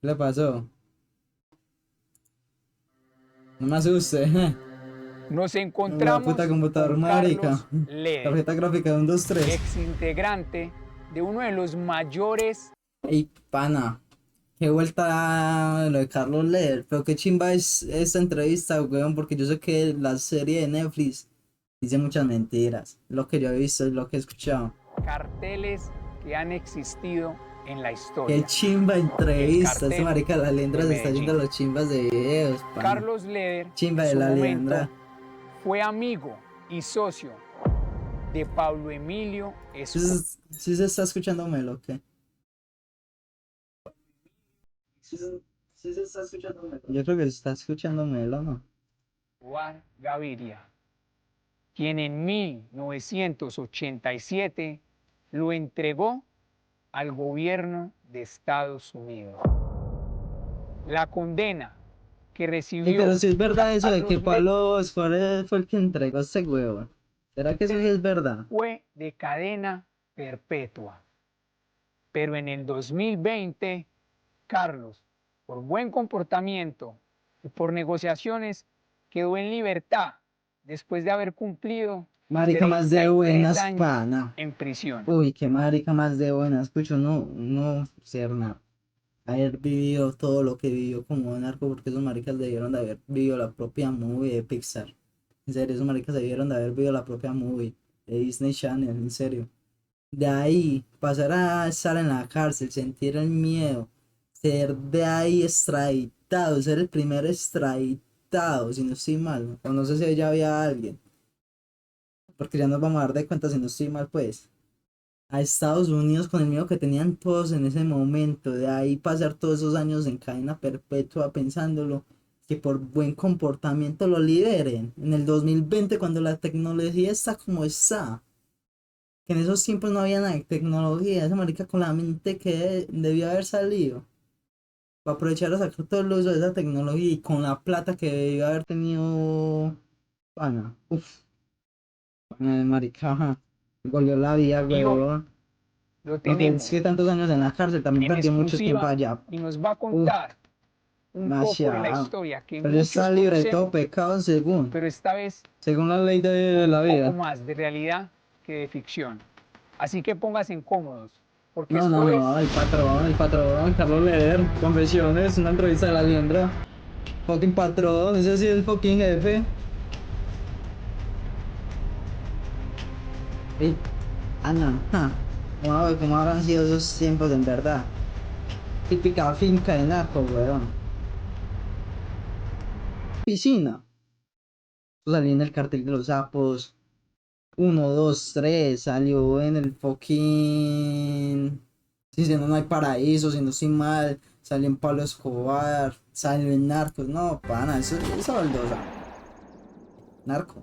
¿Qué le pasó? No me asuste. Nos La puta encontramos computador, con marica. Carlos Leder, Tarjeta gráfica de un 2 3. ex integrante de uno de los mayores. Ey, pana. Qué vuelta lo de Carlos Leder. Pero qué chimba es esta entrevista, weón. Porque yo sé que la serie de Netflix dice muchas mentiras. Lo que yo he visto, es lo que he escuchado. Carteles que han existido en la Qué historia. chimba El entrevista. Este cartel marica, la de Liendra se está yendo a Medellín. los chimbas de videos, pana. Carlos Leder Chimba en de su la momento Liendra. fue amigo y socio de Pablo Emilio Escobar. Sí se está escuchando Melo, ¿qué? Sí se está escuchando Melo. Yo creo que se está escuchando Melo, ¿no? Gaviria, quien en 1987 lo entregó al gobierno de Estados Unidos. La condena que Ey, recibió pero si es verdad eso de que Carlos Leder Pablo Escobar fue el que entregó a ese huevo. ¿Será que eso sí es verdad? fue de cadena perpetua. Pero en el 2020, Carlos, por buen comportamiento y por negociaciones, quedó en libertad después de haber cumplido Marica más de 33 buenas, años pana. en prisión. Uy, qué marica más de buenas. Escucho, no ser nada. Haber vivido todo lo que vivió como narco, porque esos maricas debieron de haber vivido la propia movie de Pixar. En serio, esos maricas debieron de haber vivido la propia movie de Disney Channel, en serio. De ahí, pasar a estar en la cárcel, sentir el miedo, ser de ahí extraditado, ser el primer extraditado, si no estoy mal, o no sé si ya había alguien, porque ya nos vamos a dar de cuenta si no estoy mal, pues, a Estados Unidos con el miedo que tenían todos en ese momento, de ahí pasar todos esos años en cadena perpetua pensándolo, que por buen comportamiento lo liberen, en el 2020 cuando la tecnología está como está. Que en esos tiempos no había nada de tecnología, esa marica con la mente que debió haber salido. Para aprovechar a sacar todo el uso de esa tecnología y con la plata que debió haber tenido. Pana, uff, marica, ajá. Volvió la vida, Y hoy weón. lo Lo que es tenemos que tantos años en la cárcel también en perdió mucho tiempo exclusiva allá. y nos va a Uff, contar un poco de la demasiado. historia que Pero está muchos libre de todo conocemos, pecado según. pero esta vez Según la ley de con la un poco vida. más de realidad que de ficción. Así que pónganse cómodos, porque No, no, esto es no, el patrón, Carlos Leder, confesiones, una entrevista de la Liendra. Fucking patrón, ese sí es el fucking jefe. Ey, Ana, ¿cómo habrán sido esos tiempos en verdad? Típica finca de narco, weón. Piscina. Salí en el cartel de los sapos. Uno, dos, tres. Salió en el fucking. Si no, no hay paraíso, si no estoy mal. Salió en Pablo Escobar. Salió en Narcos. No, pana, eso es baldosa. Narco.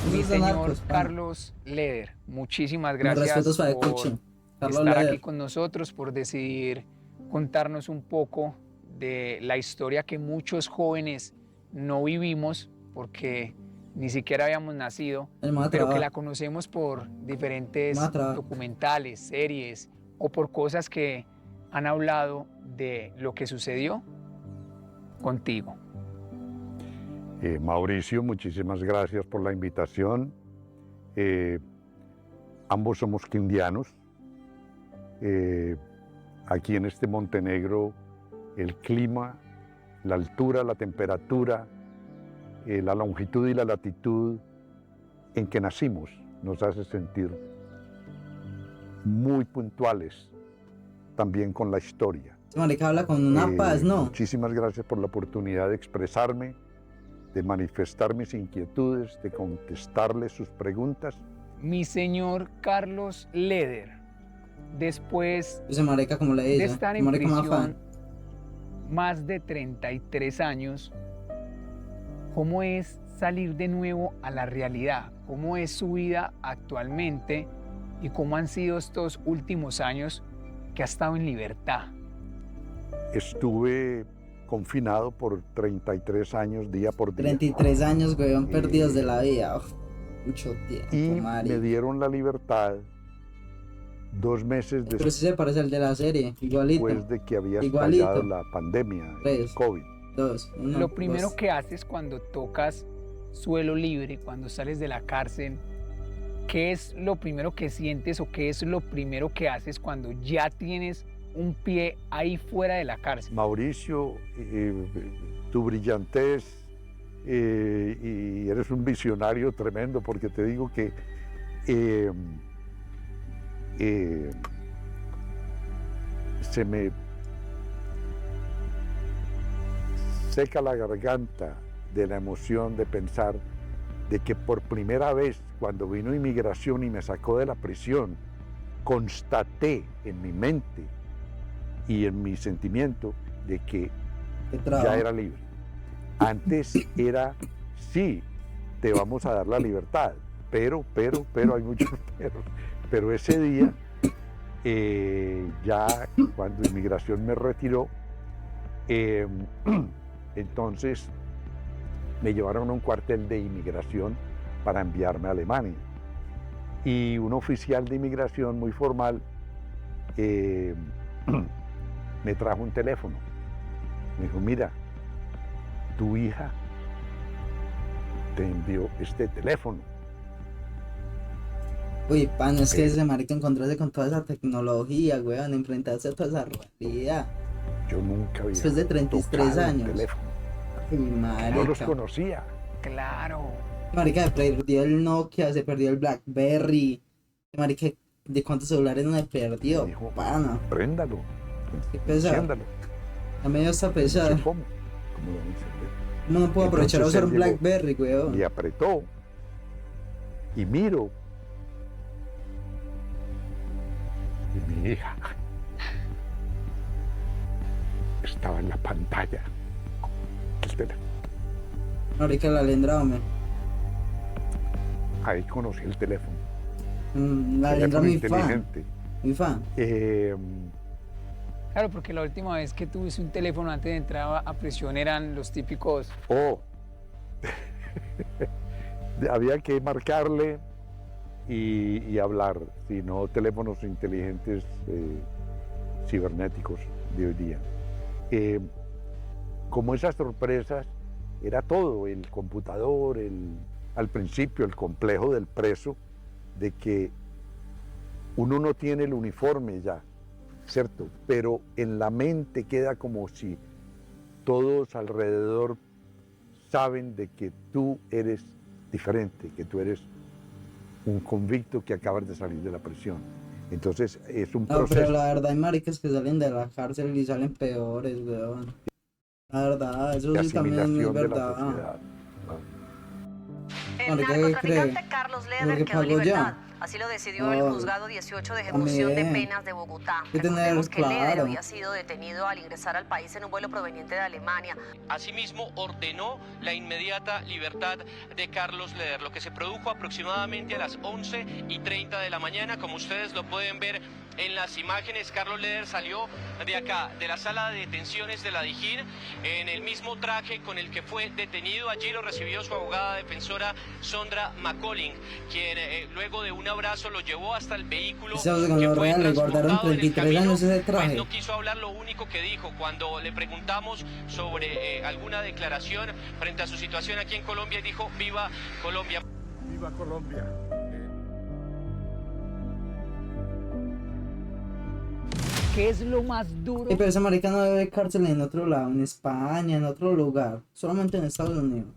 Eso mi es de señor narcos, pana. Carlos Leder. Muchísimas Mis respetos gracias para el por cucho. Carlos estar aquí Leder. con nosotros, por decidir contarnos un poco de la historia que muchos jóvenes no vivimos porque ni siquiera habíamos nacido, El pero que Matra. la conocemos por diferentes Matra. documentales, series o por cosas que han hablado de lo que sucedió contigo. Mauricio, muchísimas gracias por la invitación. Ambos somos quindianos. Aquí en este Montenegro, el clima, la altura, la temperatura, la longitud y la latitud en que nacimos nos hace sentir muy puntuales también con la historia. Ese marica habla con una paz, ¿no? Muchísimas gracias por la oportunidad de expresarme, de manifestar mis inquietudes, de contestarles sus preguntas. Mi señor Carlos Leder, después Ese marica, como le de dice. estar El en marica más prisión fan. más de 33 años, ¿cómo es salir de nuevo a la realidad? ¿Cómo es su vida actualmente? ¿Y cómo han sido estos últimos años que ha estado en libertad? Estuve confinado por 33 años día por día. 33 años, weón, perdidos de la vida. Uf, mucho tiempo, Y me marica. dieron la libertad 2 meses Pero sí se parece al de la serie, igualito. después de que había Igualito. estallado la pandemia, el 3, COVID. 2, 1. Lo primero que haces cuando tocas suelo libre, cuando sales de la cárcel, ¿qué es lo primero que sientes o qué es lo primero que haces cuando ya tienes un pie ahí fuera de la cárcel? Mauricio, tu brillantez y eres un visionario tremendo, porque te digo que se me seca la garganta de la emoción de pensar de que por primera vez, cuando vino inmigración y me sacó de la prisión, constaté en mi mente y en mi sentimiento de que ya era libre. Antes era, sí, te vamos a dar la libertad, pero, hay muchos pero ese día, ya cuando inmigración me retiró, entonces me llevaron a un cuartel de inmigración para enviarme a Alemania. Y un oficial de inmigración muy formal me trajo un teléfono. Me dijo, mira, tu hija te envió este teléfono. Uy, pan, es que ese marica encontrarse con toda esa tecnología, weón, enfrentarse a toda esa realidad. Yo nunca había Después de 33 tocado un años. teléfono. Ay, marica. No los conocía. Claro. Marica, se perdió el Nokia, se perdió el BlackBerry. Marica, ¿de cuántos celulares no se perdió? Me dijo, Pana. préndalo, Qué pesado. enciéndalo. A medio está No pesado. sé cómo lo voy a encender. ¿Cómo no puedo aprovechar a Entonces usar un él llegó BlackBerry, weón? y apretó y miro y mi hija estaba en la pantalla del teléfono. Marica, la lendra, hombre. Ahí conocí el teléfono. La lendra Teléfono muy fan. inteligente. Muy fan. Claro, porque la última vez que tuviste un teléfono antes de entrar a prisión eran los típicos. Había que marcarle y hablar, si no teléfonos inteligentes cibernéticos de hoy día. Como esas sorpresas, era todo, el computador, al principio el complejo del preso, de que uno no tiene el uniforme ya, ¿cierto? Pero en la mente queda como si todos alrededor saben de que tú eres diferente, que tú eres un convicto que acabas de salir de la prisión. Entonces es un No, proceso. pero la verdad hay maricas que salen de la cárcel y salen peores, weón. La verdad, eso De sí también es muy asimilación de la verdad. sociedad. El Marica, ¿qué narcotraficante cree? Carlos ¿Porque Leder quedó en pago libertad. ya? Así lo decidió el No, juzgado 18 de ejecución de también. penas de Bogotá. Hay que tener Recordemos que Leder claro. había sido detenido al ingresar al país en un vuelo proveniente de Alemania. Asimismo, ordenó la inmediata libertad de Carlos Leder, lo que se produjo aproximadamente a las 11:30 de la mañana. Como ustedes lo pueden ver en las imágenes, Carlos Leder salió de acá, de la sala de detenciones de la Dijín, en el mismo traje con el que fue detenido. Allí lo recibió su abogada defensora Sondra McColling, quien luego de un abrazo lo llevó hasta el vehículo Ese que fue gonorrea le guardaron transportado en el 33 camino. años ese Pues traje. no quiso hablar. Lo único que dijo cuando le preguntamos sobre alguna declaración frente a su situación aquí en Colombia, dijo: viva Colombia. ¡Viva Colombia! ¿Qué es lo más duro? Pero ese marica no debe cárcel en otro lado, en España, en otro lugar. Solamente en Estados Unidos.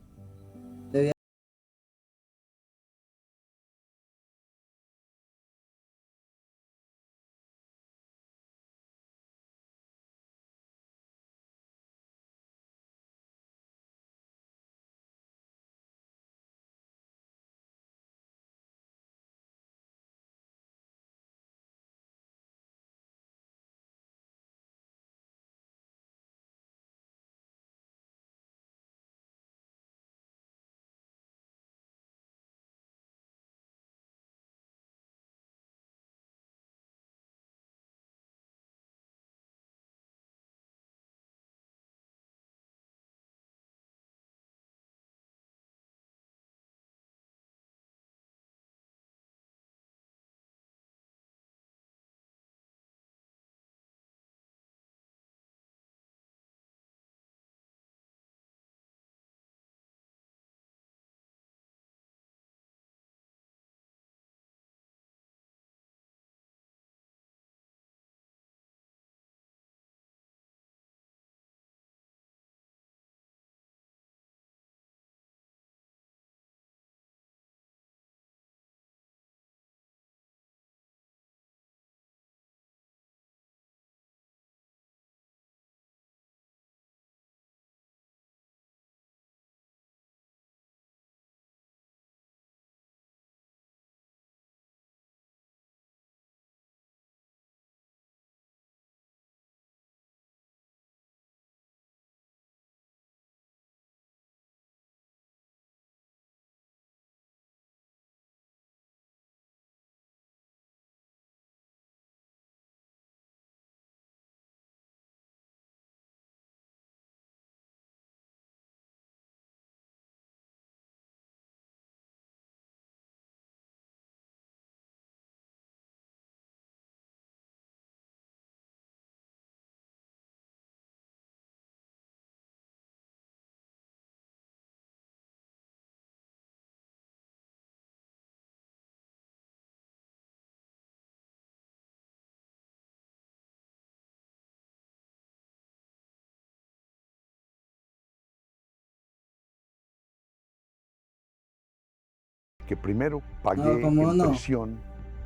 porque primero pagué No, ¿cómo en no? prisión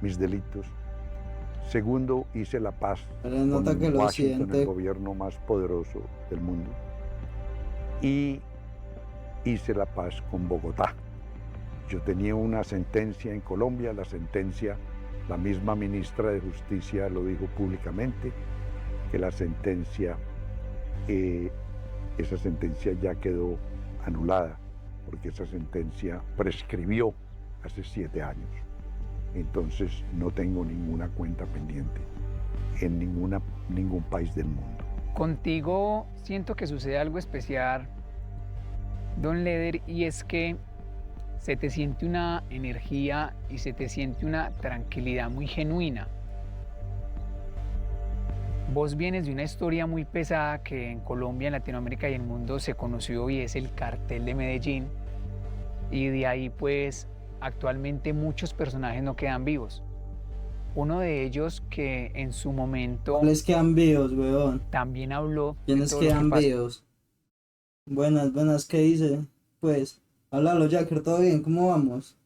mis delitos. Segundo, hice la paz Pero nota con que lo Washington, el siente. gobierno más poderoso del mundo. Y hice la paz con Bogotá. Yo tenía una sentencia en Colombia, la sentencia, la misma ministra de Justicia lo dijo públicamente, que la sentencia, esa sentencia ya quedó anulada, porque esa sentencia prescribió hace 7 años. Entonces no tengo ninguna cuenta pendiente en ningún país del mundo. Contigo siento que sucede algo especial, Don Leder, y es que se te siente una energía y se te siente una tranquilidad muy genuina. Vos vienes de una historia muy pesada que en Colombia, en Latinoamérica y en el mundo se conoció, y es el cartel de Medellín. Y de ahí pues actualmente muchos personajes no quedan vivos. Uno de ellos que en su momento ¿Cuáles quedan vivos, weón? también habló de ¿Quiénes todo lo que quedan pasó. vivos? Buenas, buenas, ¿qué dice? Pues, háblalo, Jacker, ¿todo bien? ¿Cómo vamos?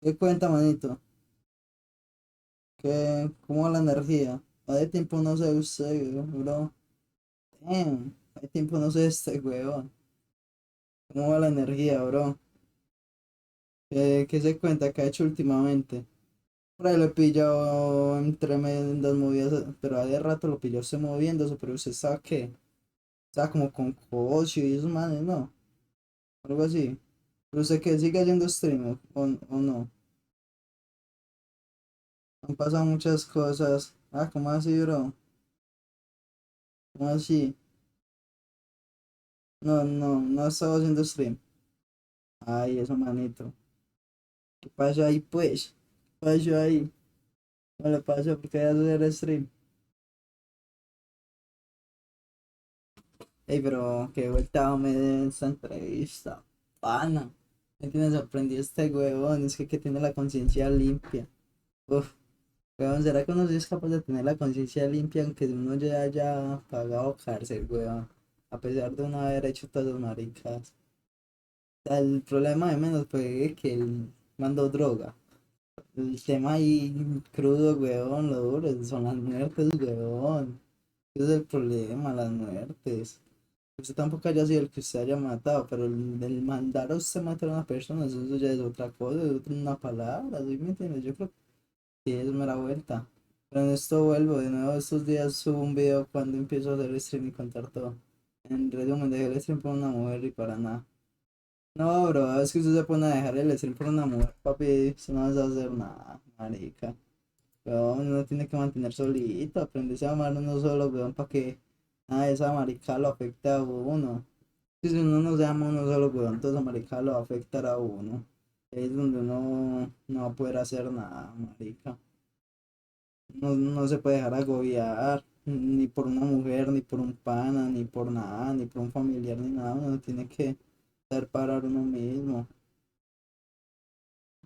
¿Qué cuenta, manito? ¿Cómo va la energía? Hace tiempo no sé usted, bro. Damn, hace tiempo no sé este, weón. ¿Cómo va la energía, bro? ¿Qué se cuenta? ¿Qué ha hecho últimamente? Por ahí lo he pillado en tremendas movidas, pero hace rato lo pilló usted moviéndose, pero usted estaba, ¿qué? Estaba como con Cosio y esos manes, ¿no? Algo así. Pero usted que sigue haciendo stream o no. Han pasado muchas cosas. Ah, ¿cómo así, bro? ¿Cómo así? No estaba haciendo stream. Ay, eso, manito. ¿Qué pasó ahí, pues? ¿Qué pasó ahí? ¿Qué le pasó? ¿Por qué vas a hacer stream? Ey, pero qué vuelta me de esta entrevista. Pana. Me tiene sorprendido este huevón. Es que tiene la conciencia limpia. Uf, huevón, ¿será que uno sí es capaz de tener la conciencia limpia aunque uno ya haya pagado cárcel, huevón? A pesar de no haber hecho todas las maricas. El problema de menos fue que él mandó droga. El tema ahí crudo, weón, lo duro, son las muertes, weón. Ese es el problema, las muertes. Usted tampoco haya sido el que usted haya matado, pero el mandar a usted matar a una persona, eso ya es otra cosa, es una palabra, ¿sí me entiendes? Yo creo que es mera vuelta. Pero en esto vuelvo, de nuevo estos días subo un video cuando empiezo a hacer el stream y contar todo. En resumen, dejé el stream por una mujer y para nada. No, bro, es que usted se pone a dejar el stream por una mujer, papi, usted no vas a hacer nada, marica. Weón, uno tiene que mantener solito, aprenderse a amar uno solo, weón, para que nada de esa marica lo afecte a uno. Y si uno no se ama uno solo, weón, entonces esa marica lo va a afectar a uno. Es donde uno no va a poder hacer nada, marica. No se puede dejar agobiar, ni por una mujer, ni por un pana, ni por nada, ni por un familiar, ni nada. Uno tiene que saber parar uno mismo.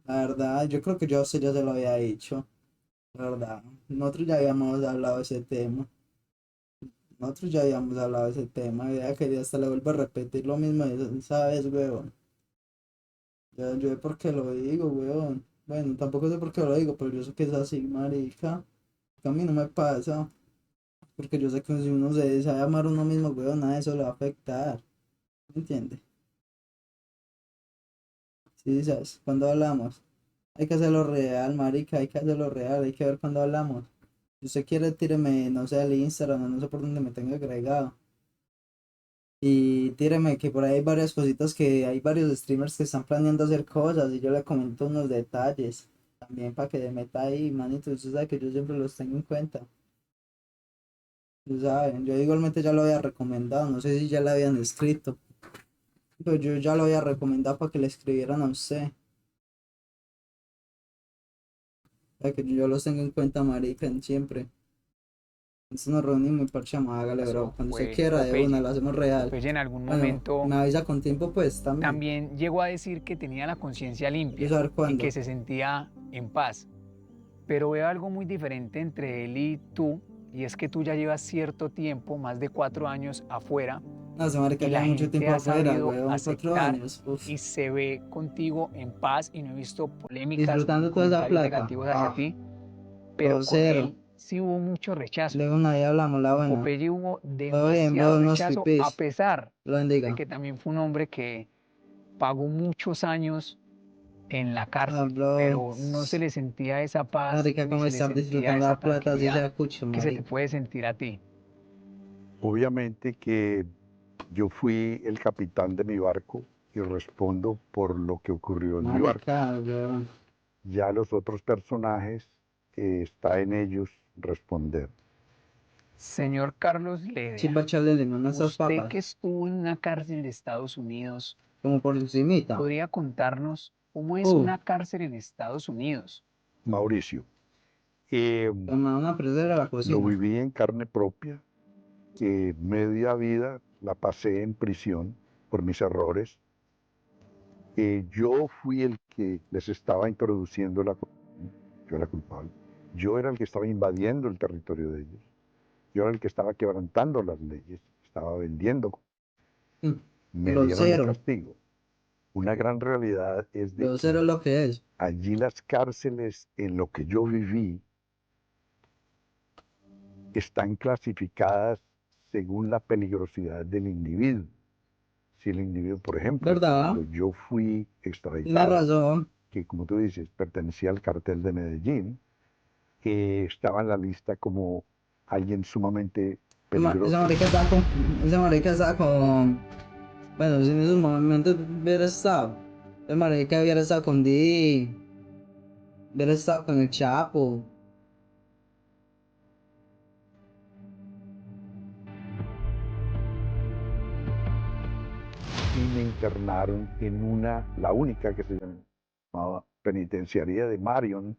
La verdad, yo creo que yo a usted ya se lo había dicho. La verdad, nosotros ya habíamos hablado de ese tema. Nosotros ya habíamos hablado de ese tema. Ya que hasta le vuelvo a repetir lo mismo, ¿sabes, weón? Yo sé por qué lo digo, weón. Bueno, tampoco sé por qué lo digo, pero yo sé que es así, marica. Que a mí no me pasa. Porque yo sé que si uno se sabe amar a uno mismo, weón, nada de eso le va a afectar. ¿Me entiendes? Sí, ¿sabes? Cuando hablamos. Hay que hacerlo real, marica. Hay que hacerlo real. Hay que ver cuando hablamos. Si usted quiere, tíreme, no sé, al Instagram, no sé por dónde me tenga agregado. Y tíreme que por ahí hay varias cositas que hay varios streamers que están planeando hacer cosas y yo le comento unos detalles. También para que se meta ahí, manito. Usted sabe que yo siempre los tengo en cuenta. Tú sabes, yo igualmente ya lo había recomendado. No sé si ya le habían escrito. Pero yo ya lo había recomendado para que le escribieran a usted. Para que yo los tengo en cuenta, marica, siempre. Entonces nos reunimos y parchamos, hágale, bro. Pasó Cuando usted fue quiera, de una, Popeye. lo hacemos real. Popeye en algún Bueno, momento me avisa con tiempo, pues, también. también llegó a decir que tenía la conciencia Quiero limpia saber y que cuándo. se sentía en paz. Pero veo algo muy diferente entre él y tú, y es que tú ya llevas cierto tiempo, más de 4 años afuera, No, ese marica y la lleva mucho gente tiempo ha afuera, sabido weón. 4 aceptar años. Uf. y se ve contigo en paz y no he visto polémicas Disfrutando ni toda esa comentarios plata. negativos hacia ti, pero con Grosero. él sí hubo mucho rechazo. Luego ahí hablamos, la buena. Popeye hubo Todo bien, demasiado vos unos rechazo, a pipis. pesar Lo de bendiga. que también fue un hombre que pagó muchos años en la Ah, cárcel, bro. pero no se le sentía esa paz Marica, ni como se le estar sentía disfrutando esa la plata así tranquilidad sea cucho, que se te marica. puede sentir a ti. Obviamente que yo fui el capitán de mi barco y respondo por lo que ocurrió en mi barco. Marica, weón. Ya los otros personajes, está en ellos responder. Señor Carlos Leder, Chimba echarle limón a esas usted papas. que estuvo en una cárcel de Estados Unidos, Como por encimita. ¿podría contarnos cómo es una cárcel en Estados Unidos? Mauricio, eh, Toma una presera a la lo cocina. viví en carne propia, media vida la pasé en prisión por mis errores. Yo fui el que les estaba introduciendo yo era culpable. Yo era el que estaba invadiendo el territorio de ellos. Yo era el que estaba quebrantando las leyes, estaba vendiendo. Mm, Me dieron el Grosero. castigo. Una gran realidad es de Grosero que es lo que es. allí las cárceles, en lo que yo viví, están clasificadas según la peligrosidad del individuo. Si el individuo, por ejemplo, ¿Verdad? cuando yo fui Tiene extraditado, razón. que como tú dices, pertenecía al cartel de Medellín, estaba en la lista como alguien sumamente peligroso. Ese marica estaba con. Ese marica estaba con. Bueno, si en esos momentos hubiera estado. Ese marica hubiera estado con Didi. Hubiera estado con el Chapo. Y me internaron en la única que se llamaba penitenciaría de Marion,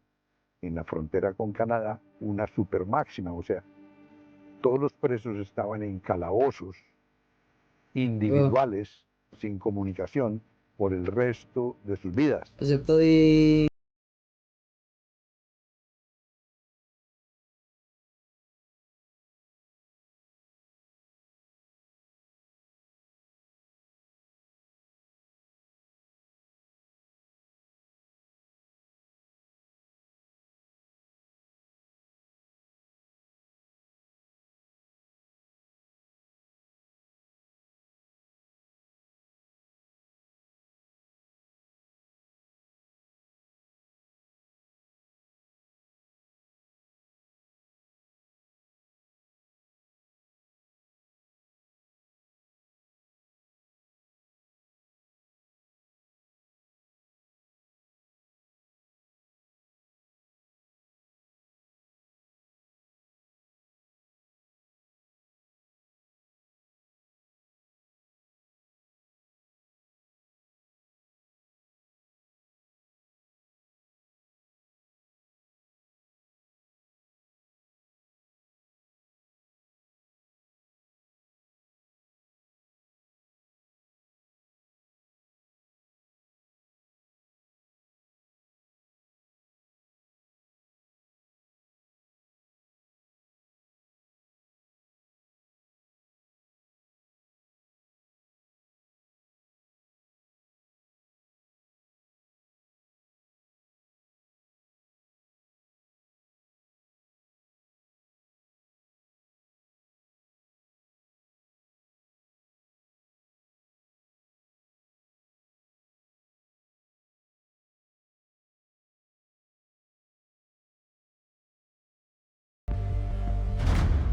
en la frontera con Canadá, una super máxima, o sea, todos los presos estaban en calabozos individuales, sin comunicación, por el resto de sus vidas. Excepto Didi.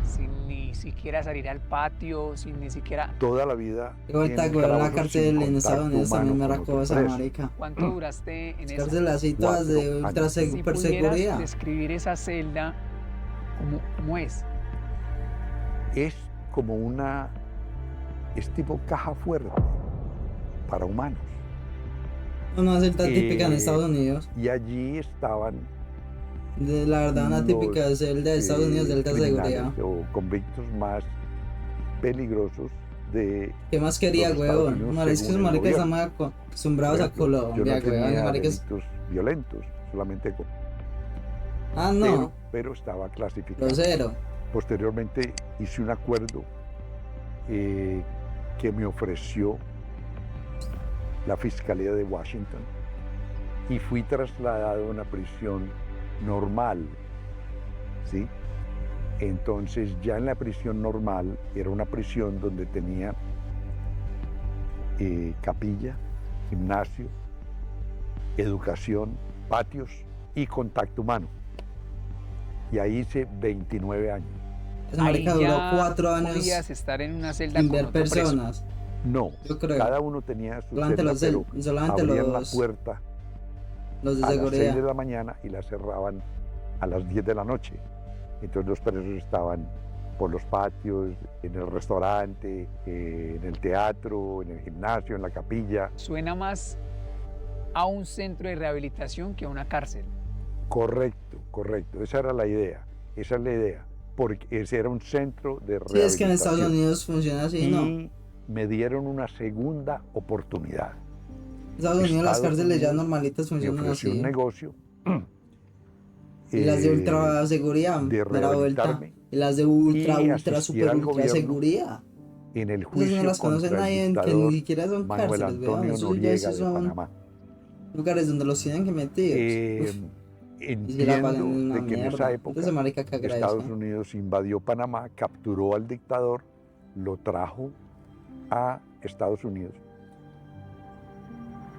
Sin ni siquiera salir al patio, sin ni siquiera... Toda la vida. Qué vuelta, en güey. La calabozos cárcel sin en Estados contacto Unidos también me humano era con otro cosa, preso. marica. ¿Cuánto duraste en esa? Cárcel así todas de 4 años. ultra Si pudieras superseguridad. describir esa celda, ¿cómo es? Es como es tipo caja fuerte para humanos. Una celda típica en Estados Unidos. Y allí estaban La verdad, una típica celda de Estados Unidos de alta criminales seguridad. o convictos más peligrosos de ¿Qué más quería, los Estados weón? Unidos, Maricas, según el maricas gobierno. estamos acostumbrados a Por ejemplo, Colombia, yo no weón. tenía Maricas. delitos violentos, solamente Ah, no. pero estaba clasificado. Grosero. Posteriormente hice un acuerdo que me ofreció la Fiscalía de Washington y fui trasladado a una prisión normal, ¿sí? Entonces ya en la prisión normal era una prisión donde tenía capilla, gimnasio, educación, patios y contacto humano. Y ahí hice 29 años. Esa marica duró ya 4 años podías estar en una celda sin con ver otro preso. personas. No, Yo creo. cada uno tenía su Solamente celda, los del- pero solamente abrían los- la puerta Los de a las 6 seguridad. de la mañana y la cerraban a las 10 de la noche. Entonces los presos estaban por los patios, en el restaurante, en el teatro, en el gimnasio, en la capilla. Suena más a un centro de rehabilitación que a una cárcel. Correcto, correcto. Esa era la idea. Esa es la idea. Porque ese era un centro de Sí, rehabilitación. es que en Estados Unidos funciona así, y ¿no? me dieron una segunda oportunidad. En Estados Unidos las Estados cárceles ya Unidos normalitas Me funcionan ofreció así. un negocio. Y las de eh, ultra seguridad, de de la vuelta. rehabilitarme Y las de ultra, y ultra, asistir super, al ultra gobierno seguridad. en el Esas juicio no las conoce contra el nadie, que dictador ni siquiera son Manuel cárceles, weón. Antonio Esos ya Noriega sí de son Panamá. lugares donde los tienen que metidos. Uf, y se la pasan en Entiendo una de que en esa mierda. época Entonces, marica, que Estados agradezca. Unidos invadió Panamá, capturó al dictador, lo trajo a Estados Unidos,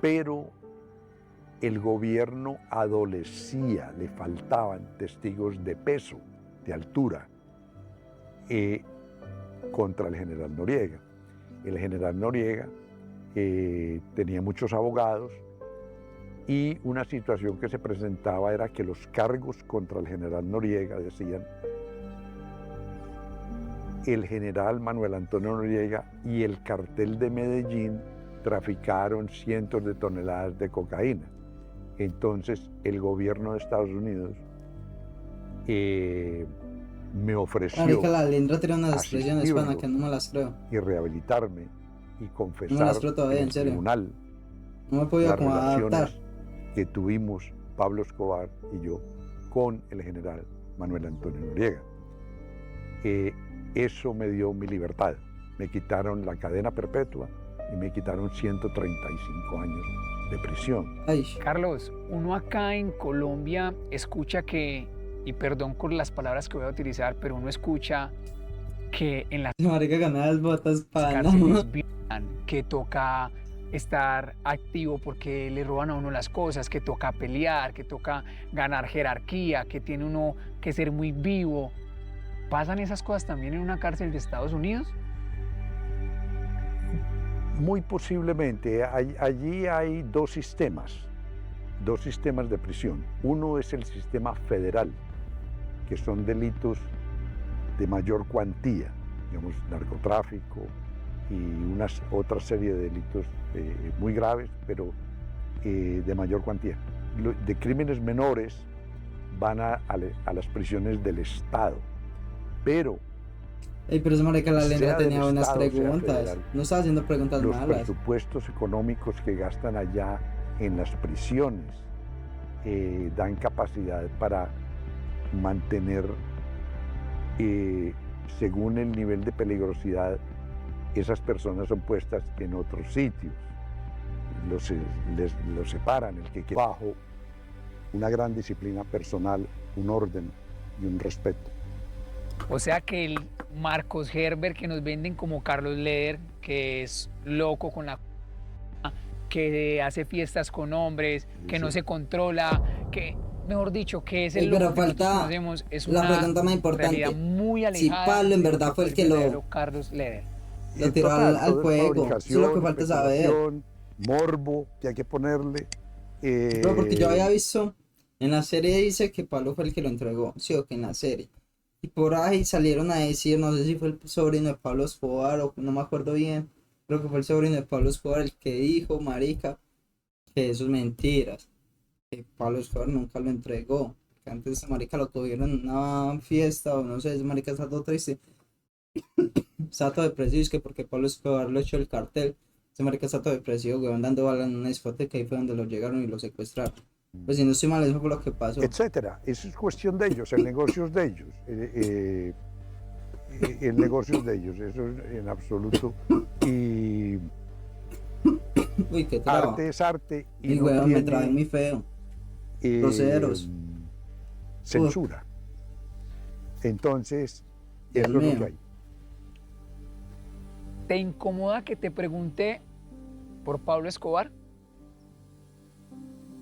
pero el gobierno adolecía, le faltaban testigos de peso, de altura, contra el general Noriega. El general Noriega tenía muchos abogados y una situación que se presentaba era que los cargos contra el general Noriega decían el general Manuel Antonio Noriega y el cartel de Medellín traficaron cientos de toneladas de cocaína. Entonces el gobierno de Estados Unidos me ofreció Marica, la Lindra tiene unas expresiones asistirlo pana que no me las creo. y rehabilitarme y No confesar me las creo todavía, en en el serio. tribunal No me he podido las como adaptar. relaciones que tuvimos Pablo Escobar y yo con el general Manuel Antonio Noriega. Eso me dio mi libertad. Me quitaron la cadena perpetua y me quitaron 135 años de prisión. Ay, Carlos, uno acá en Colombia escucha que, y perdón por las palabras que voy a utilizar, pero uno escucha que en las marica, ganar las botas pana. cárceles violan, que toca estar activo porque le roban a uno las cosas, que toca pelear, que toca ganar jerarquía, que tiene uno que ser muy vivo. ¿Pasan esas cosas también en una cárcel de Estados Unidos? Muy posiblemente. Allí hay dos sistemas de prisión. Uno es el sistema federal, que son delitos de mayor cuantía, digamos, narcotráfico y una otra serie de delitos muy graves, pero de mayor cuantía. De crímenes menores van a las prisiones del Estado, pero Ey, pero esa marica, la Lindra sea del tenía unas Estado, sea preguntas. federal, No estaba haciendo preguntas los malas. presupuestos económicos que gastan allá en las prisiones dan capacidad para mantener, según el nivel de peligrosidad, esas personas son puestas en otros sitios. Los separan, el que queda bajo una gran disciplina personal, un orden y un respeto. O sea que el Marcos Herbert que nos venden como Carlos Leder, que es loco con la que hace fiestas con hombres, que no se controla, que, mejor dicho, que es el Ey, loco pero que nosotros falta conocemos, es la una pregunta más importante. realidad muy Si alejada Pablo en de verdad que fue el que verdadero lo Carlos Leder. tiró Total, al todo es fuego. Eso es lo que fabricación, falta saber. especulación, morbo que hay que ponerle. Pero porque yo había visto, en la serie dice que Pablo fue el que lo entregó, sí o que en la serie. Y por ahí salieron a decir, no sé si fue el sobrino de Pablo Escobar o no me acuerdo bien, creo que fue el sobrino de Pablo Escobar el que dijo, marica, que eso es mentiras, que Pablo Escobar nunca lo entregó, que antes ese marica lo tuvieron en una fiesta o no sé, ese marica está todo triste, está todo depresivo, es que porque Pablo Escobar lo echó el cartel, ese marica está todo depresivo, weón, dando bala en una discoteca, ahí fue donde lo llegaron y lo secuestraron. Pues si no estoy mal, eso fue lo que pasó. Etcétera. Eso es cuestión de ellos, el negocio es de ellos. el negocio es de ellos, eso en absoluto. Y Uy, qué traba. arte es arte y Y no weón, me tiene, trae muy feo. Groseros. censura. Entonces, Dios eso es lo mío. que hay. ¿Te incomoda que te pregunte por Pablo Escobar?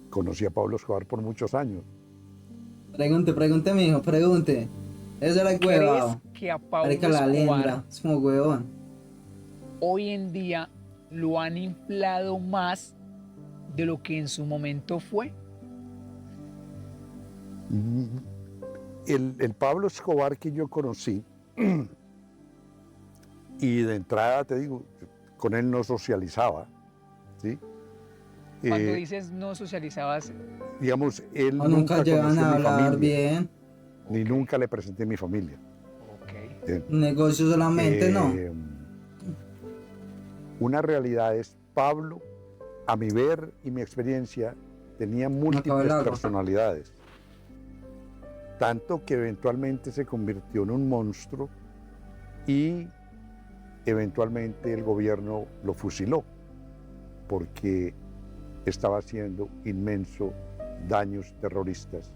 Conocí a Pablo Escobar por muchos años. Pregunte, mijo, pregunte. Ese era el ¿Crees huevado. que a Pablo Marica, la Escobar lembra. Es como huevón. hoy en día lo han inflado más de lo que en su momento fue? El Pablo Escobar que yo conocí, y de entrada te digo, con él no socializaba, ¿sí? Cuando dices no socializabas, Digamos, él O nunca llegan conoció a mi hablar familia, bien. ni nunca le presenté a mi familia. ok. Bien. Negocio solamente, no. Una realidad es, Pablo, a mi ver y mi experiencia, tenía acaba el múltiples agua. personalidades. Tanto que eventualmente se convirtió en un monstruo y eventualmente el gobierno lo fusiló porque estaba haciendo inmensos daños terroristas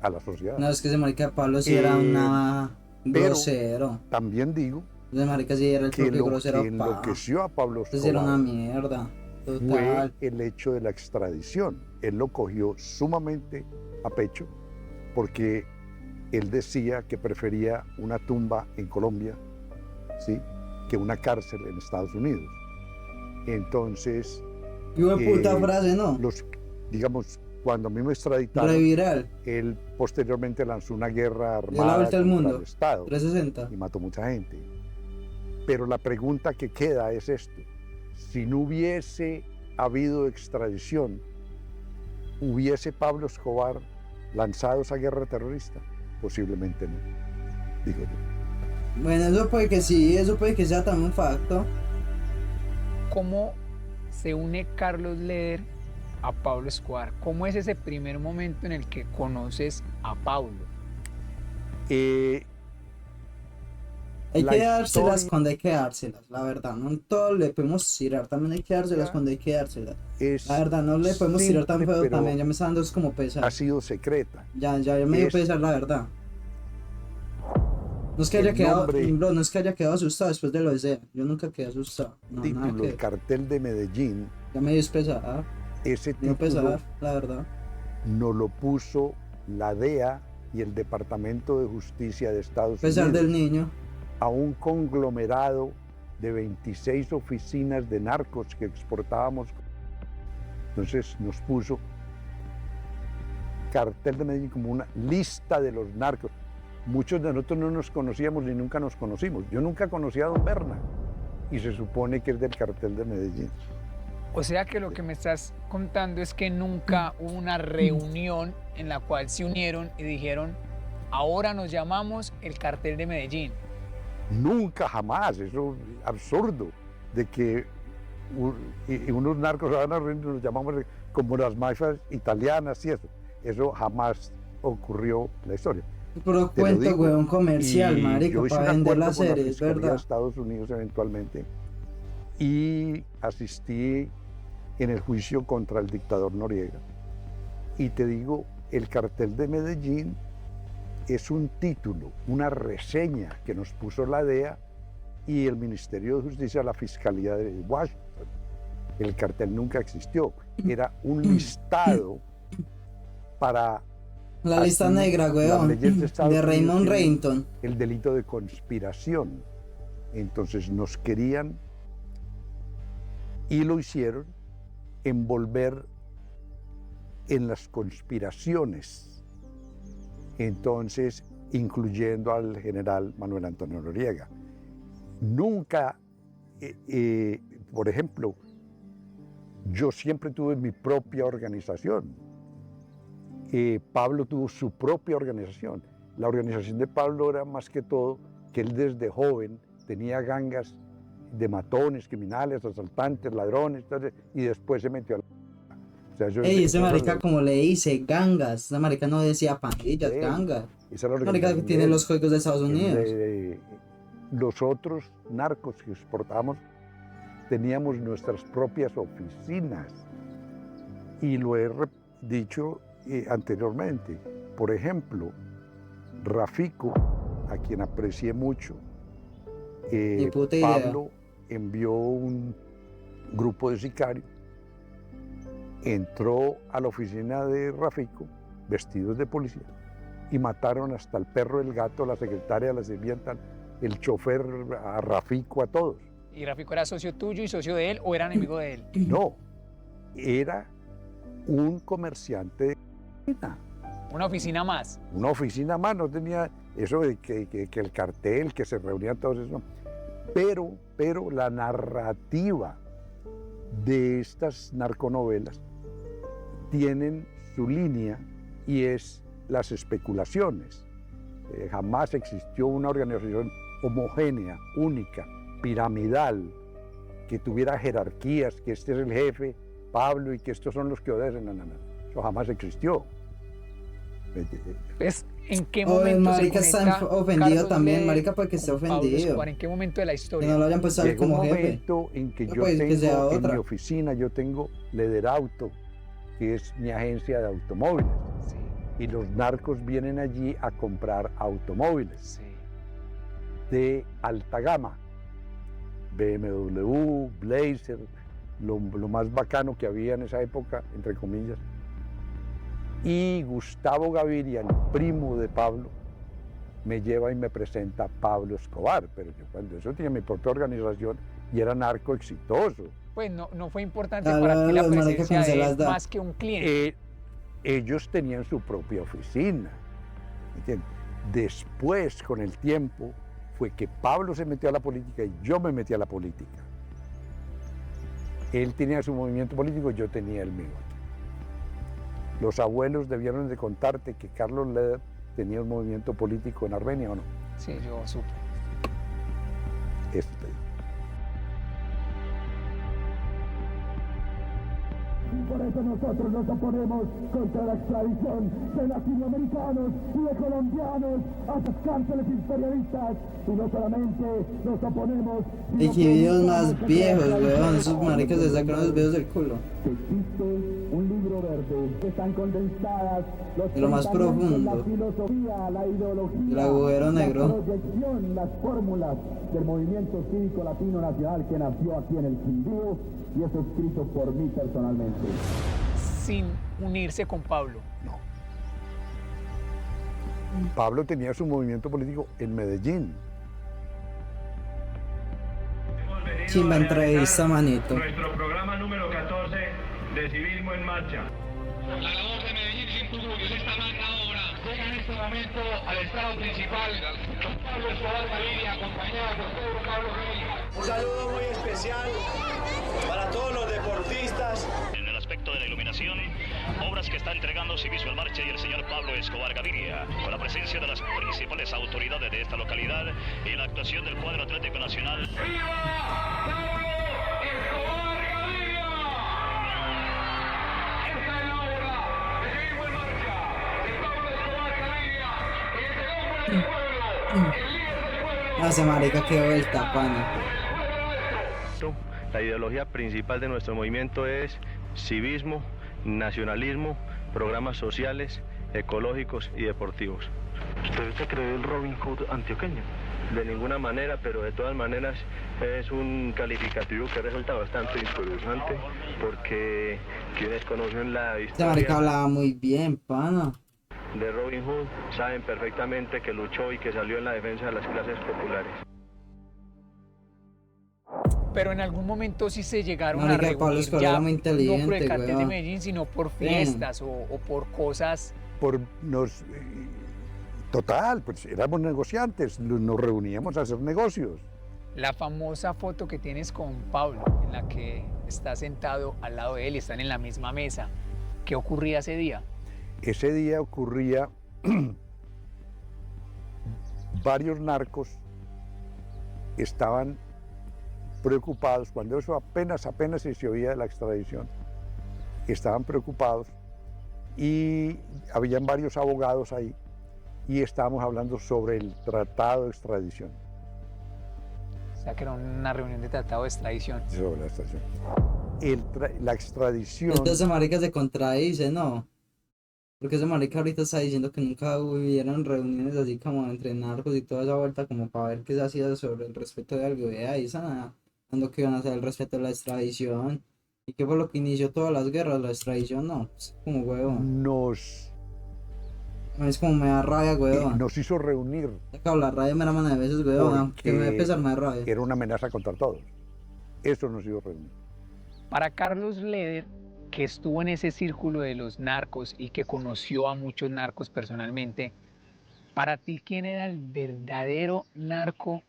a la sociedad. No, es que ese marica Pablo sí era una pero- grosero. También digo Ese marica sí era el que propio lo grosero, que pa. enloqueció a Pablo Ese sí era una Escobar mierda. fue Total. el hecho de la extradición. Él lo cogió sumamente a pecho porque él decía que prefería una tumba en Colombia, ¿sí?, que una cárcel en Estados Unidos. Entonces, Y una puta frase, ¿no? digamos, cuando a mí me extraditaron, Reviral. él posteriormente lanzó una guerra Dio la armada vuelta al contra mundo. el Estado 360. y mató mucha gente. Pero la pregunta que queda es esto: si no hubiese habido extradición, ¿hubiese Pablo Escobar lanzado esa guerra terrorista? Posiblemente no, digo yo. Bueno, eso puede que sí, eso puede que sea también un facto. ¿Cómo se une Carlos Leder a Pablo Escobar? ¿Cómo es ese primer momento en el que conoces a Pablo? Hay La que dárselas historia cuando hay que dárselas, la verdad. No todo le podemos tirar, también hay que dárselas Ya. cuando hay que dárselas. Es La verdad, no le podemos tirar tan simple, feo pero también, ya me está dando es como pesar. ha sido secreta. Ya me dio es- pesar, la verdad. No es que el haya quedado, nombre- bro, no es que haya quedado asustado después de lo de SEA. Yo nunca quedé asustado. No, nada Título, que el cartel de Medellín, ya me dio pesar, ese me dio título pesar, la verdad. nos lo puso la DEA y el Departamento de Justicia de Estados Pesar Unidos del niño. a un conglomerado de 26 oficinas de narcos que exportábamos. Entonces nos puso cartel de Medellín como una lista de los narcos. Muchos de nosotros no nos conocíamos ni nunca nos conocimos. Yo nunca conocí a don Berna y se supone que es del cartel de Medellín. O sea que lo que me estás contando es que nunca hubo una reunión en la cual se unieron y dijeron, ahora nos llamamos el Cartel de Medellín. Nunca, jamás, eso es absurdo, de que unos narcos se van a reunir, nos llamamos como las mafias italianas y eso. Eso jamás ocurrió en la historia. Pero Te lo cuento, digo. weón, comercial, Y marico, yo hice para un vender acuerdo las con la series, Fiscalía de ¿verdad? Estados Unidos eventualmente y asistí en el juicio contra el dictador Noriega. Y te digo, el cartel de Medellín es un título, una reseña que nos puso la DEA y el Ministerio de Justicia, la Fiscalía de Washington. El cartel nunca existió, era un listado para La lista Aquí, negra, las weón, leyes de Estados de Unidos Raymond tienen Reynton. el delito de conspiración. Entonces nos querían, y lo hicieron, envolver en las conspiraciones. Entonces, incluyendo al general Manuel Antonio Noriega. Nunca, por ejemplo, yo siempre tuve mi propia organización. Pablo tuvo su propia organización. La organización de Pablo era más que todo que él desde joven tenía gangas de matones, criminales, asaltantes, ladrones, y después se metió a la... O sea, Ey, ese marica como le dice, gangas. Ese marica no decía pandillas, Sí. gangas. Esa era la Marica, que organización tiene de él. los códigos de Estados Unidos. Los otros narcos que exportábamos teníamos nuestras propias oficinas. Y lo he dicho anteriormente. Por ejemplo, Rafico, a quien aprecié mucho, Ni puta idea. Pablo envió un grupo de sicarios, entró a la oficina de Rafico vestidos de policía y mataron hasta el perro, el gato, la secretaria, la sirvienta, el chofer, a Rafico, a todos. ¿Y Rafico era socio tuyo y socio de él o era enemigo de él? No, era un comerciante de oficina. Una oficina más. Una oficina más, no tenía eso de que el cartel, que se reunían todos eso. Pero la narrativa de estas narconovelas tienen su línea y es las especulaciones. Jamás existió una organización homogénea, única, piramidal, que tuviera jerarquías, que este es el jefe, Pablo, y que estos son los que obedecen. No. Eso jamás existió. Pues, ¿en qué Oh, el momento marica se está conecta ofendido Carlos también, Leder marica, porque está con Pablo ofendido. Escobar? ¿En qué momento de la Que historia? no lo hayan puesto a él Llega un como jefe. momento en que No, yo pues, que sea tengo en otra. mi oficina, yo tengo Leder Auto, que es mi agencia de automóviles. Sí, Y los narcos vienen allí a comprar automóviles sí. de alta gama. BMW, Blazer, lo más bacano que había en esa época, entre comillas. Y Gustavo Gaviria, el primo de Pablo, me lleva y me presenta a Pablo Escobar. Pero yo cuando eso tenía mi propia organización y era narco exitoso. Pues no fue importante Claro, para ti la los maricas presencia como se de las él da. más que un cliente. Ellos tenían su propia oficina. ¿Entiendes? Después, con el tiempo, fue que Pablo se metió a la política y yo me metí a la política. Él tenía su movimiento político, yo tenía el mío. Los abuelos debieron de contarte que Carlos Leder tenía un movimiento político en Armenia, ¿o no? Sí, yo supe. Esto te digo. Por eso nosotros nos oponemos contra la extradición de latinoamericanos y de colombianos a sus cárceles imperialistas. Y no solamente nos oponemos... Y que videos más viejos, weón. Esos maricas se sacaron los videos del culo. Que existe un libro verde que están condensadas los De lo más pensamientos, profundo. la filosofía, la ideología, El agujero negro. la proyección, las fórmulas del movimiento cívico latino nacional que nació aquí en el Quindío, y es escrito por mí personalmente. Sin unirse con Pablo. No. Pablo tenía su movimiento político en Medellín. Chimba entrevista, manito. Nuestro programa número 14 de Civismo en Marcha. La labor de Medellín sin Tugurios, esta magna obra llega en este momento al estado principal con Pablo Escobar Gaviria, acompañado por Pedro Pablo Gaviria. Un saludo muy especial para todos los deportistas. En el aspecto de la iluminación, obras que está entregando Civismo en Marcha y el señor Pablo Escobar Gaviria, con la presencia de las principales autoridades de esta localidad y la actuación del cuadro atlético nacional. ¡Viva Pablo Escobar Gaviria! Esta es la obra de Civismo en Marcha de Pablo Escobar Gaviria, que es el hombre del pueblo, el líder del pueblo. Hace marica que vuelta, pana. La ideología principal de nuestro movimiento es civismo, nacionalismo, programas sociales, ecológicos y deportivos. ¿Usted se cree el Robin Hood antioqueño? De ninguna manera, pero de todas maneras es un calificativo que resulta bastante interesante porque quienes conocen la Este marica historia hablaba muy bien, pana. de Robin Hood saben perfectamente que luchó y que salió en la defensa de las clases populares. Pero en algún momento sí se llegaron Marica, a Pablo reunir Escobar ya, era muy no inteligente, por el cartel de weón. Medellín, sino por fiestas o por cosas. Total, pues éramos negociantes, nos reuníamos a hacer negocios. La famosa foto que tienes con Pablo, en la que está sentado al lado de él y están en la misma mesa. ¿Qué ocurría ese día? Ese día ocurría varios narcos estaban preocupados, cuando eso apenas se oía de la extradición, estaban preocupados y habían varios abogados ahí y estábamos hablando sobre el tratado de extradición. O sea, que era una reunión de tratado de extradición. Sobre la extradición. La extradición... Entonces ese marica se contradice, ¿no? Porque ese marica ahorita está diciendo que nunca hubieran reuniones así como entre narcos y toda esa vuelta como para ver qué se hacía sobre el respeto de algo. Y ahí están dando que iban a hacer el respeto de la extradición. Y que fue lo que inició todas las guerras, la extradición, no. Es como huevón. Es como me da rabia, huevón. Nos hizo reunir. Claro, la rabia me da mano de veces, huevón. Que me debe pesar, me da rabia. Era una amenaza contra todos. Eso nos hizo reunir. Para Carlos Leder, que estuvo en ese círculo de los narcos y que conoció a muchos narcos personalmente, para ti, ¿quién era el verdadero narco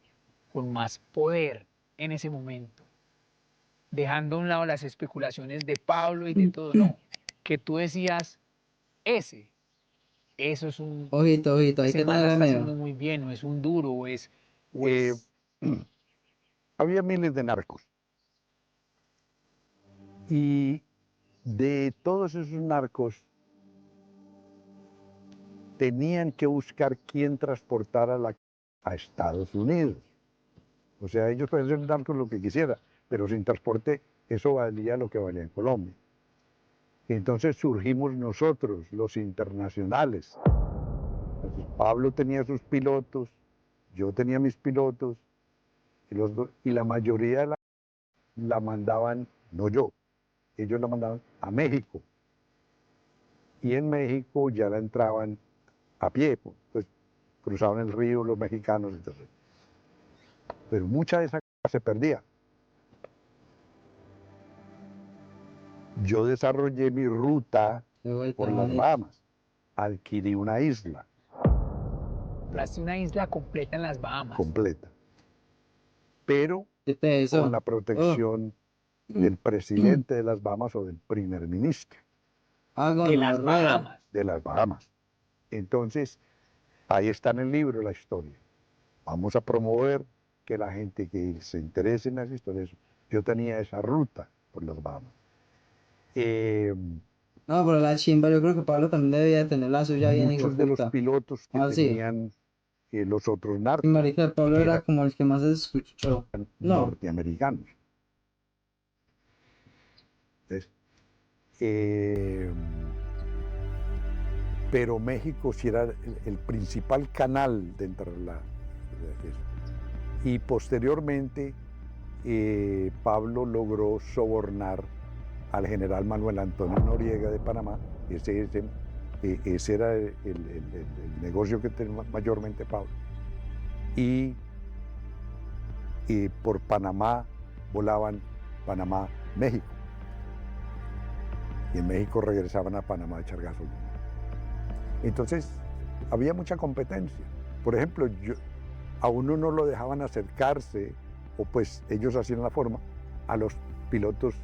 con más poder en ese momento? Dejando a un lado las especulaciones de Pablo y de todo, no. Que tú decías, eso es un... Ojito, ahí que ese no man era la está mío. haciendo muy bien, o es un duro, o es... Había miles de narcos. Y de todos esos narcos tenían que buscar quién transportara a Estados Unidos. O sea, ellos pueden ser narcos lo que quisieran, pero sin transporte eso valía lo que valía en Colombia. Entonces surgimos nosotros, los internacionales. Entonces, Pablo tenía sus pilotos, yo tenía mis pilotos, y la mayoría la mandaban, no yo, ellos la mandaban a México. Y en México ya la entraban a pie, pues cruzaban el río los mexicanos. Entonces. Pero mucha de esa cosa se perdía. Yo desarrollé mi ruta por las Bahamas. Adquirí una isla. Compraste una isla completa en las Bahamas. Completa. Pero con la protección del presidente de las Bahamas o del primer ministro. De las Bahamas. De las Bahamas. Entonces, ahí está en el libro la historia. Vamos a promover que la gente que se interese en las historias. Yo tenía esa ruta por las Bahamas. No, pero la chimba, yo creo que Pablo también debía tener la suya bien. Muchos de los pilotos que tenían los otros narcos. Y marica, Pablo era como el que más se escuchó. No. Norteamericanos. Entonces, pero México sí era el principal canal dentro de la... Y posteriormente Pablo logró sobornar al general Manuel Antonio Noriega de Panamá. Ese era el negocio que tenía mayormente Pablo. Y por Panamá volaban Panamá-México. Y en México regresaban a Panamá a echar gasolina. Entonces, había mucha competencia. Por ejemplo, a uno no lo dejaban acercarse, o pues ellos hacían la forma, a los pilotos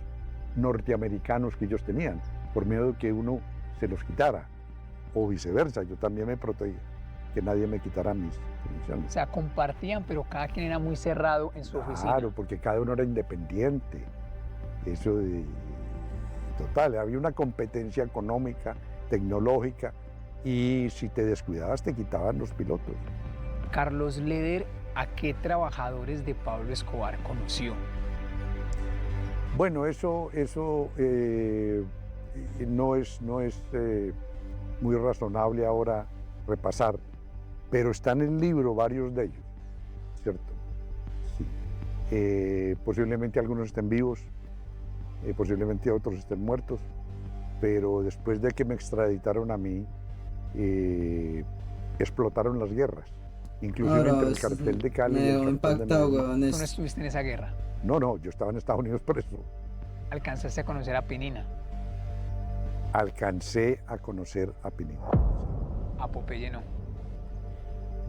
norteamericanos que ellos tenían, por miedo de que uno se los quitara, o viceversa. Yo también me protegía, que nadie me quitara mis permisiones. O sea, compartían, pero cada quien era muy cerrado en su oficina. Claro, porque cada uno era independiente. Eso total, había una competencia económica, tecnológica, y si te descuidabas te quitaban los pilotos. Carlos Leder, ¿a qué trabajadores de Pablo Escobar conoció? Bueno, eso no es muy razonable ahora repasar, pero están en el libro varios de ellos, ¿cierto? Sí. Posiblemente algunos estén vivos, posiblemente otros estén muertos, pero después de que me extraditaron a mí, explotaron las guerras, inclusive entre el cartel de Cali y el cartel de Medellín. ¿Tú no estuviste en esa guerra? No, yo estaba en Estados Unidos preso. ¿Alcanzaste a conocer a Pinina? Alcancé a conocer a Pinina. A Popeye no.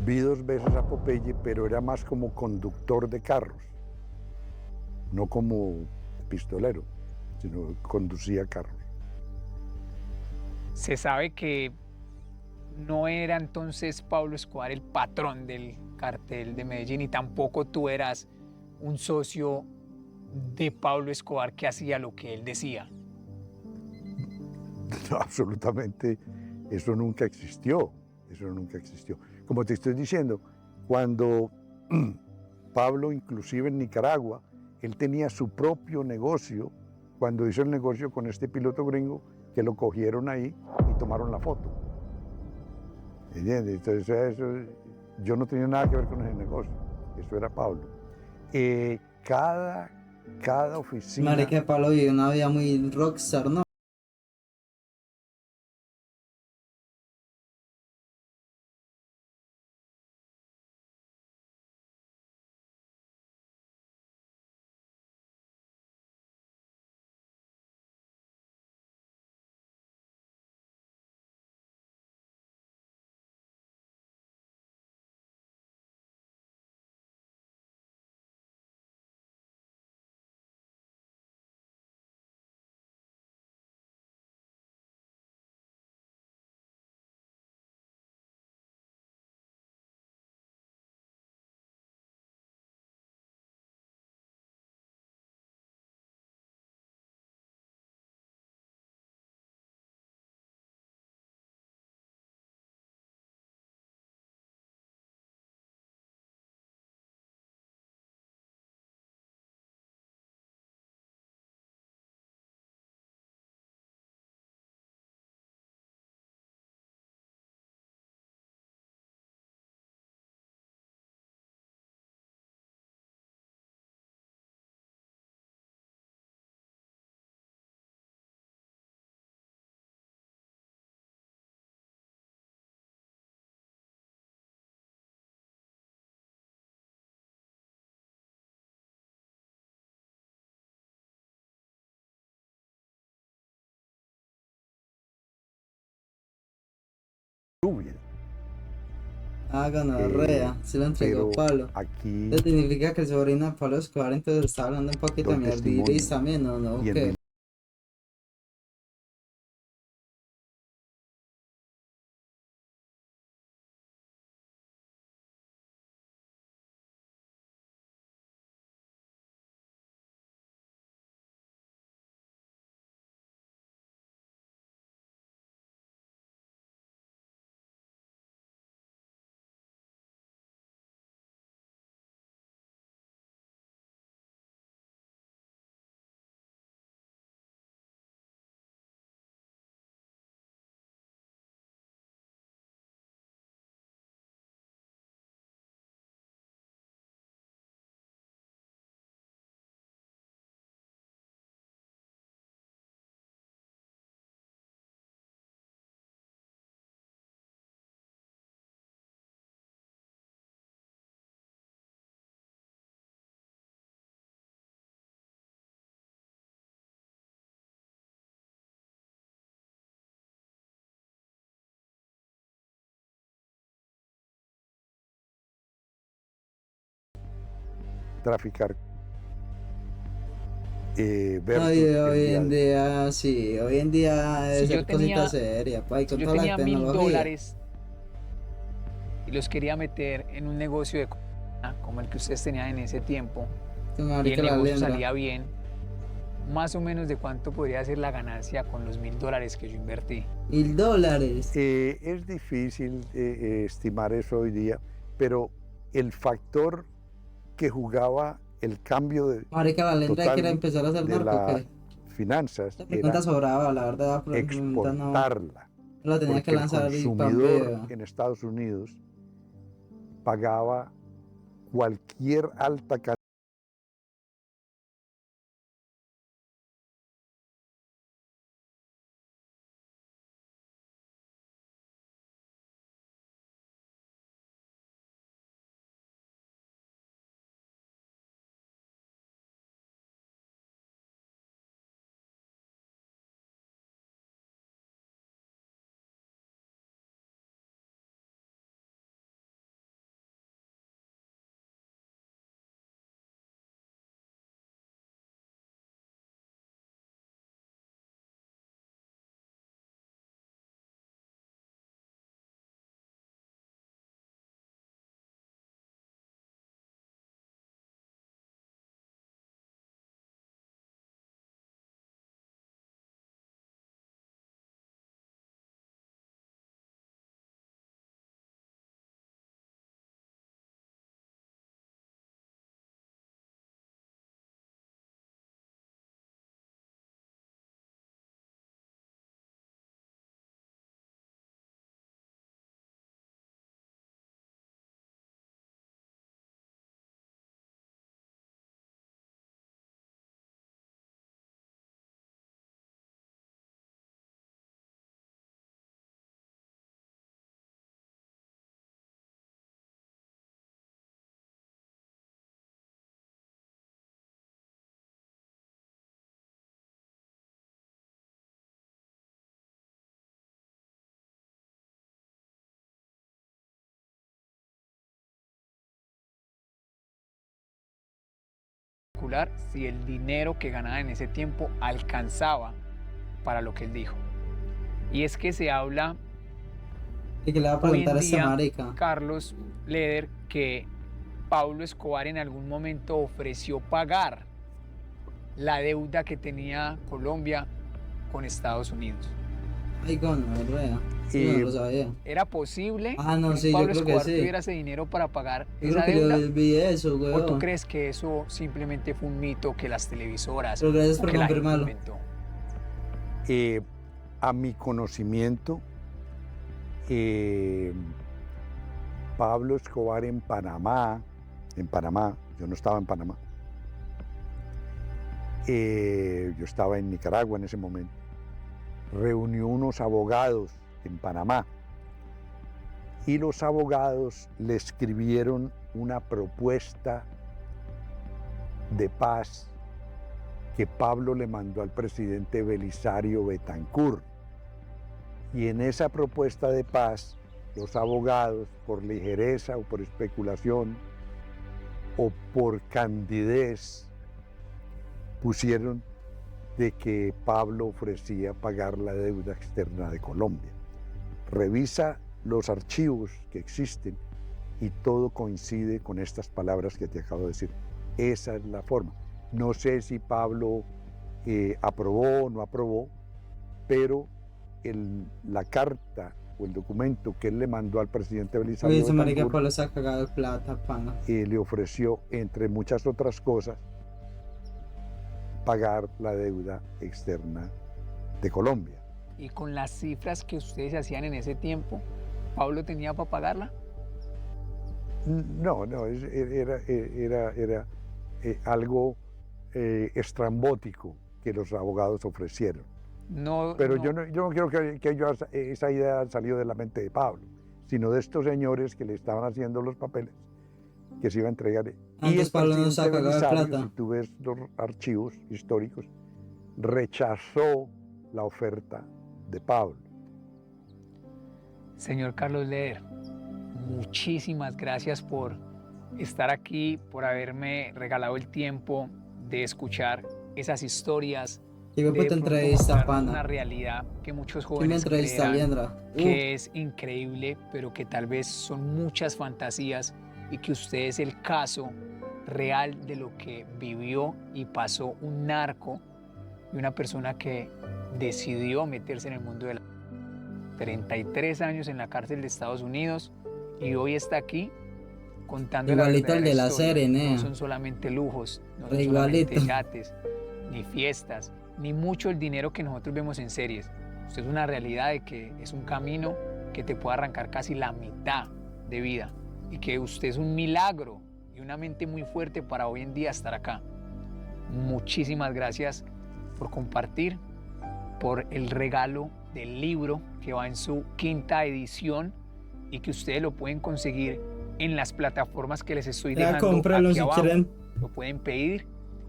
Vi 2 veces a Popeye, pero era más como conductor de carros, no como pistolero, sino conducía carros. Se sabe que no era entonces Pablo Escobar el patrón del cartel de Medellín y tampoco tú eras un socio de Pablo Escobar que hacía lo que él decía. No, absolutamente, eso nunca existió. Eso nunca existió. Como te estoy diciendo, cuando Pablo, inclusive en Nicaragua, él tenía su propio negocio, cuando hizo el negocio con este piloto gringo, que lo cogieron ahí y tomaron la foto. ¿Entiendes? Entonces, yo no tenía nada que ver con ese negocio. Eso era Pablo. Cada oficina... Marica, Pablo vivió una vida muy rockstar, ¿no? Rubia. Ah, gonorrea, se lo entregó Pero Pablo. aquí Eso significa que el sobrino de Pablo Escobar entonces está hablando un poquito de doy mierdiris testimonio. también, ¿no? ¿No? Y en ¿Qué? mi traficar versus Hoy en enviar. día, sí, hoy en día debe Si yo ser cosita tenía, seria, pues, si con yo toda la tenía tecnología. $1000 y los quería meter en un negocio de cocaína, como el que ustedes tenían en ese tiempo, Tu y marica el la negocio lembra. salía bien, más o menos de cuánto podría ser la ganancia con los $1000 que yo invertí. $1000. Es difícil estimar eso hoy día, pero el factor que jugaba el cambio Marica la lembra quiere total empezar a hacer de narco, las ¿qué? finanzas La era pregunta sobraba, la verdad, la pregunta no. exportarla, La tenía que porque el lanzar y pam consumidor video. en Estados Unidos pagaba cualquier alta cantidad especular si el dinero que ganaba en ese tiempo alcanzaba para lo que él dijo. Y es que se habla ¿Y qué le va a hoy preguntar en a este día, marica? Carlos Leder, que Pablo Escobar en algún momento ofreció pagar la deuda que tenía Colombia con Estados Unidos. Ay, con rueda. Y- No lo sabía. ¿Era posible Ah, no, que sí, yo Pablo creo que Escobar sí. tuviera ese dinero para pagar Yo esa creo que deuda? yo vi eso, ¿O tú weón. crees que eso simplemente fue un mito que las televisoras Pero gracias o por que la gente confirmarlo. inventó? A mi conocimiento, Pablo Escobar en Panamá, yo no estaba en Panamá, yo estaba en Nicaragua en ese momento, reunió unos abogados en Panamá y los abogados le escribieron una propuesta de paz que Pablo le mandó al presidente Belisario Betancur. Y en esa propuesta de paz, los abogados, por ligereza o por especulación o por candidez, pusieron de que Pablo ofrecía pagar la deuda externa de Colombia. Revisa los archivos que existen y todo coincide con estas palabras que te acabo de decir. Esa es la forma. No sé si Pablo aprobó o no aprobó, pero la carta o el documento que él le mandó al presidente Oye, Belisario ese marica Betancur, Pablo se ha cagado de plata, pana. le ofreció, entre muchas otras cosas, pagar la deuda externa de Colombia. Y con las cifras que ustedes hacían en ese tiempo, ¿Pablo tenía para pagarla? No, era algo estrambótico que los abogados ofrecieron. No, Pero no. yo no quiero que esa idea haya salido de la mente de Pablo, sino de estos señores que le estaban haciendo los papeles que se iba a entregar. Antes Pablo no se ha presidente cagado de Belisario, plata. si tú ves los archivos históricos, rechazó la oferta de Pablo. Señor Carlos Leder, muchísimas gracias por estar aquí, por haberme regalado el tiempo de escuchar esas historias, Llegó de por tu pronto entrevista, mostrarnos una pana. realidad que muchos ¿Quién me jóvenes entrevista, creerán Liendra? que es increíble, pero que tal vez son muchas fantasías y que usted es el caso real de lo que vivió y pasó un narco y una persona que decidió meterse en el mundo de la 33 años en la cárcel de Estados Unidos y hoy está aquí contando Igualito la al verdadera de la historia. serie, No nea. son solamente lujos, no son Igualito. solamente yates, ni fiestas, ni mucho el dinero que nosotros vemos en series. Usted es una realidad de que es un camino que te puede arrancar casi la mitad de vida y que usted es un milagro y una mente muy fuerte para hoy en día estar acá. Muchísimas gracias por compartir, por el regalo del libro que va en su 5ª edición y que ustedes lo pueden conseguir en las plataformas que les estoy Ya, dejando cómpralo aquí si abajo. quieren. Lo pueden pedir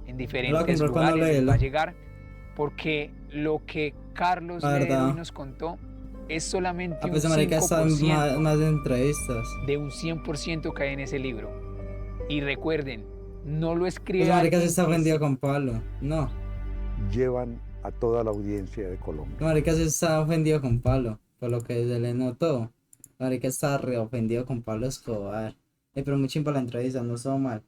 en Lo diferentes voy a comprar cuando lugares, les leerlo. va a llegar, porque lo que Carlos La Leder verdad. hoy nos contó es solamente A un pesar de que están 5% más de entrevistas. de un 100% que hay en ese libro. Y recuerden, no lo Pues escribe marica se alguien está que ofendido con Pablo. No. Llevan a toda la audiencia de Colombia. Marica se está ofendido con Pablo. Por lo que se le notó. Marica está re ofendido con Pablo Escobar. Pero muy chimpa la entrevista, no estuvo mal.